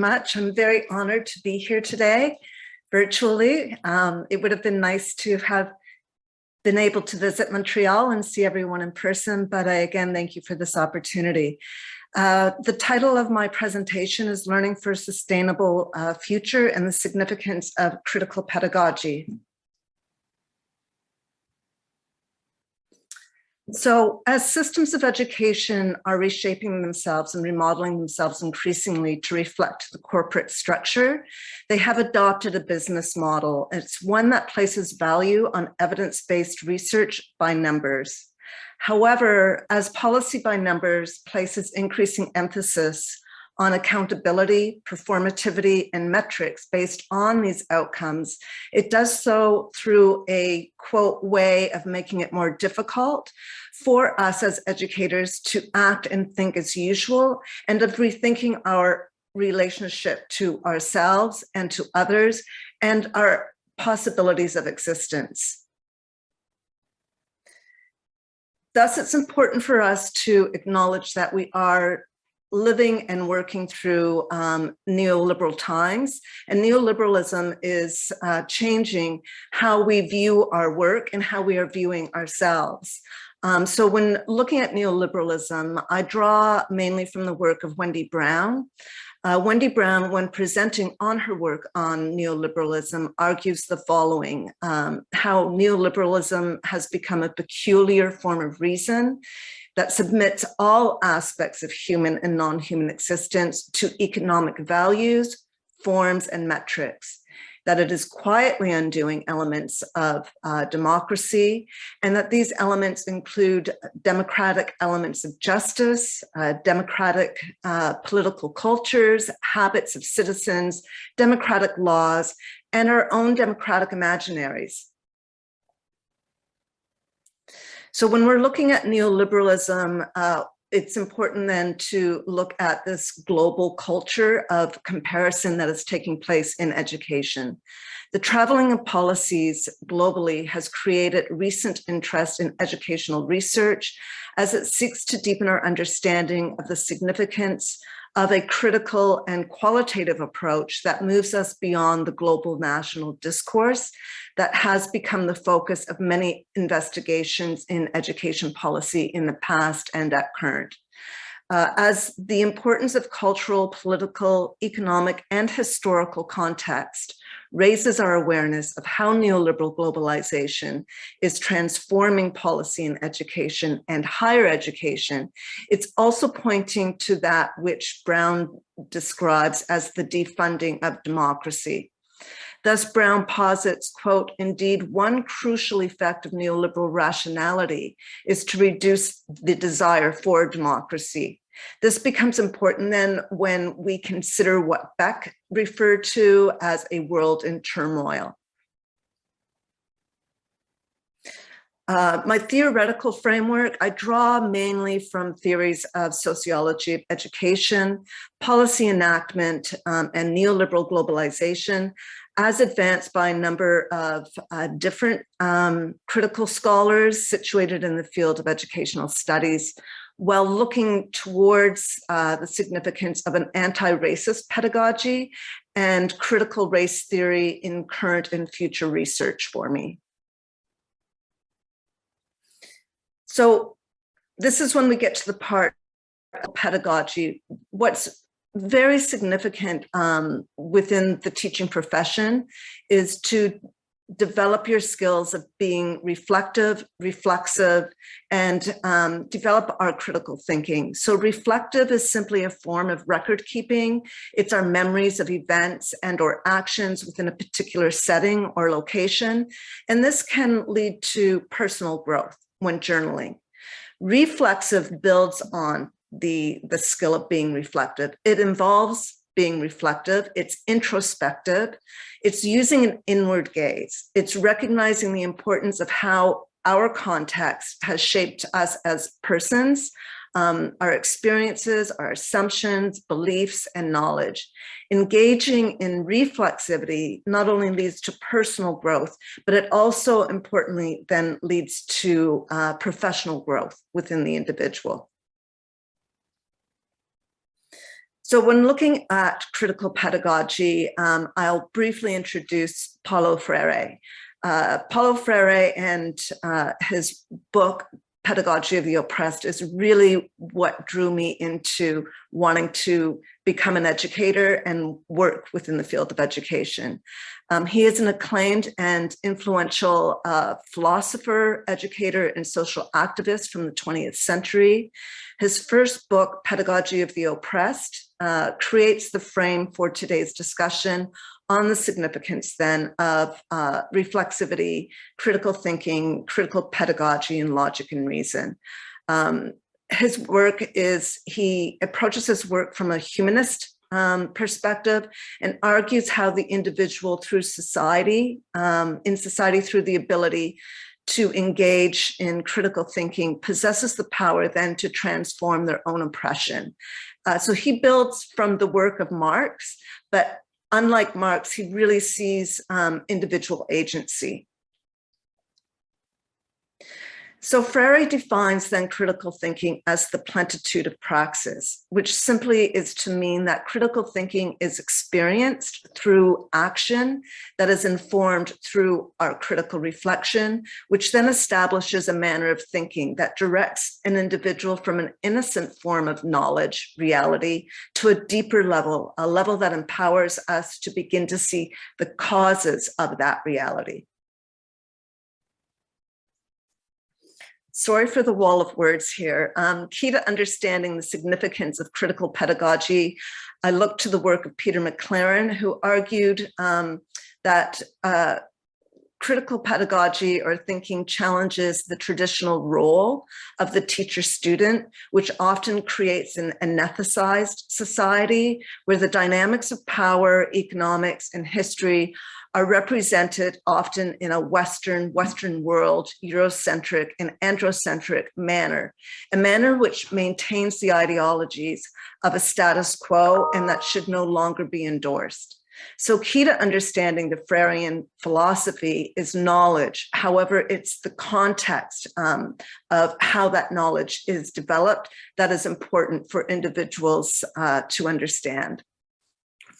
much. I'm very honored to be here today, virtually. It would have been nice to have been able to visit Montreal and see everyone in person, but I again thank you for this opportunity. The title of my presentation is Learning for a Sustainable Future and the Significance of Critical Pedagogy. So as systems of education are reshaping themselves and remodeling themselves increasingly to reflect the corporate structure, they have adopted a business model. It's one that places value on evidence-based research by numbers. However, as policy by numbers places increasing emphasis on accountability, performativity, and metrics based on these outcomes, it does so through a, quote, way of making it more difficult for us as educators to act and think as usual, and of rethinking our relationship to ourselves and to others and our possibilities of existence. Thus, it's important for us to acknowledge that we are living and working through neoliberal times, and neoliberalism is changing how we view our work and how we are viewing ourselves. So when looking at neoliberalism, I draw mainly from the work of Wendy Brown. Wendy Brown, when presenting on her work on neoliberalism, argues the following: how neoliberalism has become a peculiar form of reason that submits all aspects of human and non-human existence to economic values, forms, and metrics, that it is quietly undoing elements of democracy, and that these elements include democratic elements of justice, democratic political cultures, habits of citizens, democratic laws, and our own democratic imaginaries. So when we're looking at neoliberalism, it's important then to look at this global culture of comparison that is taking place in education. The traveling of policies globally has created recent interest in educational research as it seeks to deepen our understanding of the significance of a critical and qualitative approach that moves us beyond the global national discourse that has become the focus of many investigations in education policy in the past and at current. As the importance of cultural, political, economic, and historical context raises our awareness of how neoliberal globalization is transforming policy in education and higher education, it's also pointing to that which Brown describes as the defunding of democracy. Thus, Brown posits, quote, indeed, one crucial effect of neoliberal rationality is to reduce the desire for democracy. This becomes important then when we consider what Beck referred to as a world in turmoil. My theoretical framework, I draw mainly from theories of sociology of education, policy enactment, and neoliberal globalization, as advanced by a number of different critical scholars situated in the field of educational studies, while looking towards the significance of an anti-racist pedagogy and critical race theory in current and future research for me. So this is when we get to the part of pedagogy. What's very significant within the teaching profession is to develop your skills of being reflective, reflexive, and develop our critical thinking. So reflective is simply a form of record keeping. It's our memories of events and or actions within a particular setting or location. And this can lead to personal growth when journaling. Reflexive builds on the skill of being reflective. It involves being reflective, it's introspective, it's using an inward gaze, it's recognizing the importance of how our context has shaped us as persons, our experiences, our assumptions, beliefs, and knowledge. Engaging in reflexivity not only leads to personal growth, but it also importantly then leads to professional growth within the individual. So when looking at critical pedagogy, I'll briefly introduce Paulo Freire. Paulo Freire and his book, Pedagogy of the Oppressed, is really what drew me into wanting to become an educator and work within the field of education. He is an acclaimed and influential philosopher, educator, and social activist from the 20th century. His first book, Pedagogy of the Oppressed, creates the frame for today's discussion on the significance then of reflexivity, critical thinking, critical pedagogy, and logic and reason. His work is, he approaches his work from a humanist perspective and argues how the individual through society, in society through the ability to engage in critical thinking, possesses the power then to transform their own oppression. So he builds from the work of Marx, but unlike Marx, he really sees individual agency. So Freire defines then critical thinking as the plentitude of praxis, which simply is to mean that critical thinking is experienced through action that is informed through our critical reflection, which then establishes a manner of thinking that directs an individual from an innocent form of knowledge, reality, to a deeper level, a level that empowers us to begin to see the causes of that reality. Sorry for the wall of words here. Key to understanding the significance of critical pedagogy, I looked to the work of Peter McLaren, who argued that critical pedagogy or thinking challenges the traditional role of the teacher-student, which often creates an anaestheticized society where the dynamics of power, economics, and history are represented often in a Western world, Eurocentric and androcentric manner, a manner which maintains the ideologies of a status quo and that should no longer be endorsed. So key to understanding the Freirean philosophy is knowledge. However, it's the context of how that knowledge is developed that is important for individuals to understand.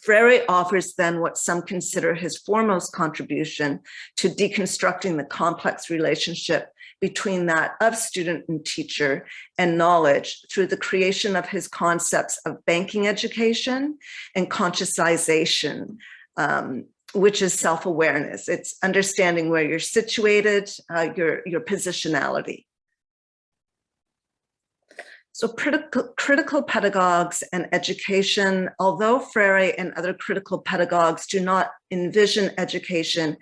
Freire offers then what some consider his foremost contribution to deconstructing the complex relationship between that of student and teacher and knowledge through the creation of his concepts of banking education and consciousization, which is self-awareness. It's understanding where you're situated, your positionality. So critical pedagogues and education, although Freire and other critical pedagogues do not envision education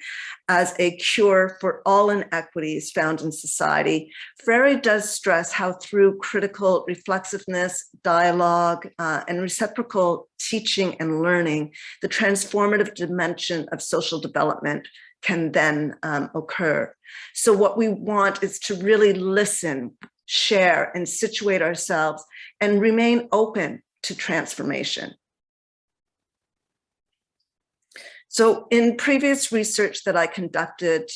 as a cure for all inequities found in society, Freire does stress how through critical reflexiveness, dialogue, and reciprocal teaching and learning, the transformative dimension of social development can then occur. So what we want is to really listen, share, and situate ourselves and remain open to transformation. So in previous research that I conducted,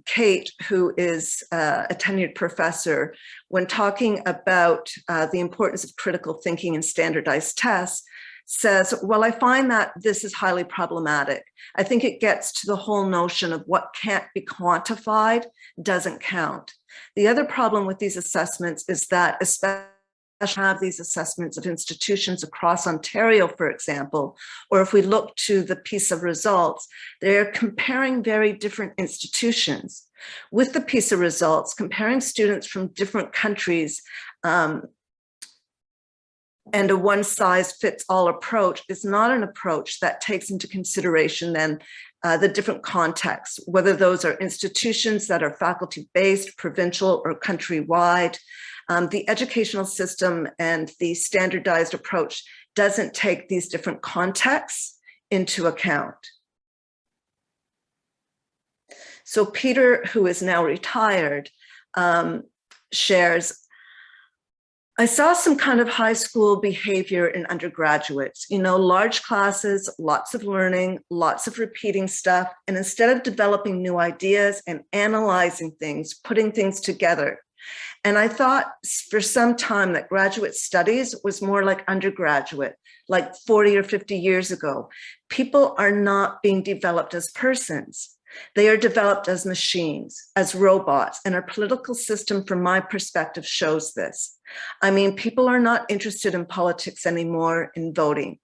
Kate, who is a tenured professor, when talking about the importance of critical thinking and standardized tests, says, well, I find that this is highly problematic. I think it gets to the whole notion of what can't be quantified doesn't count. The other problem with these assessments is that, especially have these assessments of institutions across Ontario, for example, or if we look to the PISA results, they're comparing very different institutions. With the PISA results, comparing students from different countries and a one-size-fits-all approach is not an approach that takes into consideration then the different contexts, whether those are institutions that are faculty-based, provincial, or countrywide. The educational system and the standardized approach doesn't take these different contexts into account. So Peter, who is now retired, shares, I saw some kind of high school behavior in undergraduates, large classes, lots of learning, lots of repeating stuff. And instead of developing new ideas and analyzing things, putting things together. And I thought for some time that graduate studies was more like undergraduate, like 40 or 50 years ago. People are not being developed as persons. They are developed as machines, as robots, and our political system, from my perspective, shows this. I mean, people are not interested in politics anymore, in voting.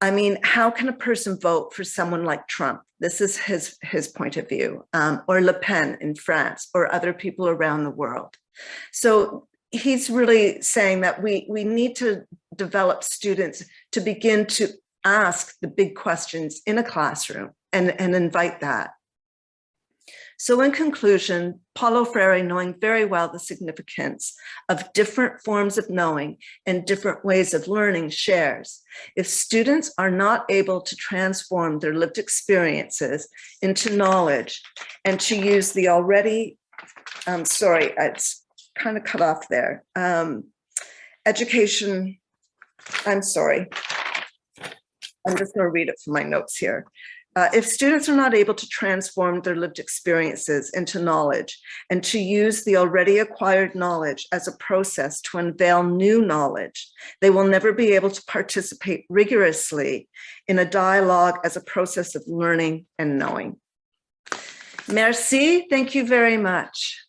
I mean, how can a person vote for someone like Trump? This is his point of view, or Le Pen in France, or other people around the world. So he's really saying that we need to develop students to begin to ask the big questions in a classroom and invite that. So in conclusion, Paulo Freire, knowing very well the significance of different forms of knowing and different ways of learning, shares, if students are not able to transform their lived experiences into knowledge and to use the already, sorry, it's kind of cut off there. Education, I'm sorry. I'm just going to read it from my notes here. If students are not able to transform their lived experiences into knowledge and to use the already acquired knowledge as a process to unveil new knowledge, they will never be able to participate rigorously in a dialogue as a process of learning and knowing. Merci, thank you very much.